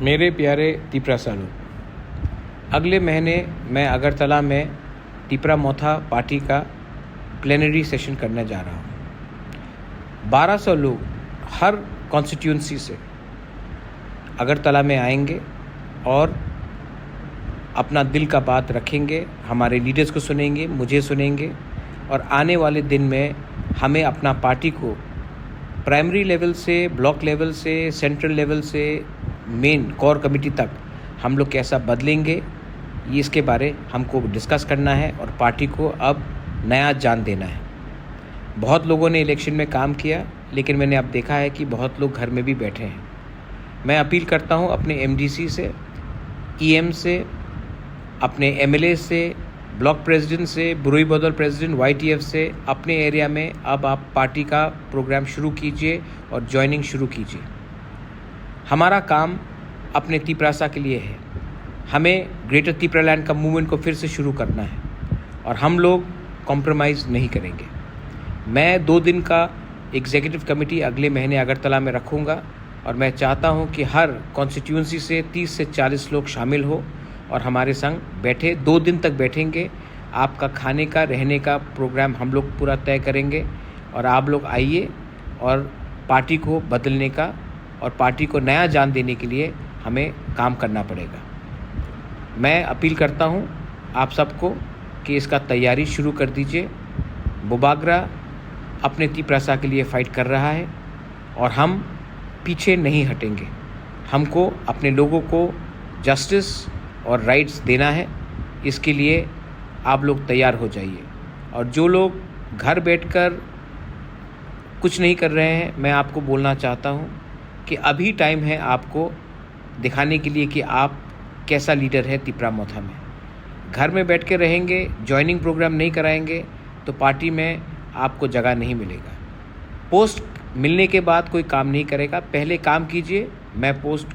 मेरे प्यारे तिपरासालू, अगले महीने मैं अगरतला में तिपरा मोथा पार्टी का प्लेनरी सेशन करने जा रहा हूँ। 1200 लोग हर कॉन्स्टिट्यूंसी से अगरतला में आएंगे और अपना दिल का बात रखेंगे, हमारे लीडर्स को सुनेंगे, मुझे सुनेंगे और आने वाले दिन में हमें अपना पार्टी को प्राइमरी लेवल से, ब्लॉक लेवल से, सेंट्रल लेवल से, मेन कोर कमेटी तक हम लोग कैसा बदलेंगे, ये इसके बारे हमको डिस्कस करना है और पार्टी को अब नया जान देना है। बहुत लोगों ने इलेक्शन में काम किया, लेकिन मैंने अब देखा है कि बहुत लोग घर में भी बैठे हैं। मैं अपील करता हूँ अपने एमडीसी से, ईएम से, अपने एमएलए से, ब्लॉक प्रेसिडेंट से, बुरुई बदौल प्रेसिडेंट, वाईटीएफ से, अपने एरिया में अब आप पार्टी का प्रोग्राम शुरू कीजिए और ज्वाइनिंग शुरू कीजिए। हमारा काम अपने तिपरासा के लिए है। हमें ग्रेटर तिपरालैंड का मूवमेंट को फिर से शुरू करना है और हम लोग कॉम्प्रोमाइज़ नहीं करेंगे। मैं 2 दिन का एग्जीक्यूटिव कमेटी अगले महीने अगरतला में रखूँगा और मैं चाहता हूँ कि हर कॉन्स्टिट्यूंसी से 30 से 40 लोग शामिल हो और हमारे संग बैठे। 2 दिन तक बैठेंगे। आपका खाने का, रहने का प्रोग्राम हम लोग पूरा तय करेंगे और आप लोग आइए और पार्टी को बदलने का और पार्टी को नया जान देने के लिए हमें काम करना पड़ेगा। मैं अपील करता हूं आप सबको कि इसका तैयारी शुरू कर दीजिए। बुबागरा अपने तिपरासा के लिए फ़ाइट कर रहा है और हम पीछे नहीं हटेंगे। हमको अपने लोगों को जस्टिस और राइट्स देना है। इसके लिए आप लोग तैयार हो जाइए। और जो लोग घर बैठकर कुछ नहीं कर रहे हैं, मैं आपको बोलना चाहता हूं कि अभी टाइम है आपको दिखाने के लिए कि आप कैसा लीडर है तिपरा मोथा में। घर में बैठ के रहेंगे, ज्वाइनिंग प्रोग्राम नहीं कराएंगे तो पार्टी में आपको जगह नहीं मिलेगा। पोस्ट मिलने के बाद कोई काम नहीं करेगा। पहले काम कीजिए, मैं पोस्ट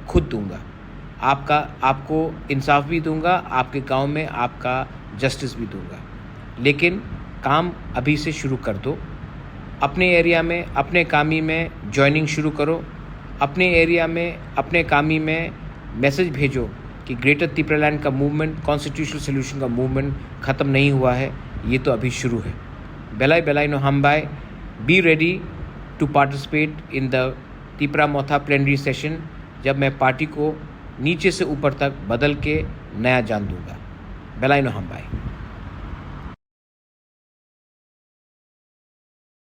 खुद दूंगा, आपको इंसाफ भी दूंगा, आपके गांव में आपका जस्टिस भी दूंगा। लेकिन काम अभी से शुरू कर दो। अपने एरिया में, अपने कामी में ज्वाइनिंग शुरू करो। अपने एरिया में, अपने कामी में मैसेज भेजो कि ग्रेटर तिपरालैंड का मूवमेंट, कॉन्स्टिट्यूशनल सोल्यूशन का मूवमेंट ख़त्म नहीं हुआ है, ये तो अभी शुरू है। बेलाई बेलाई नो हमबाई, be ready to participate in the Tipra Motha plenary session, जब मैं पार्टी को नीचे से ऊपर तक बदल के नया जान दूंगा। बेलाई नो हमबाई।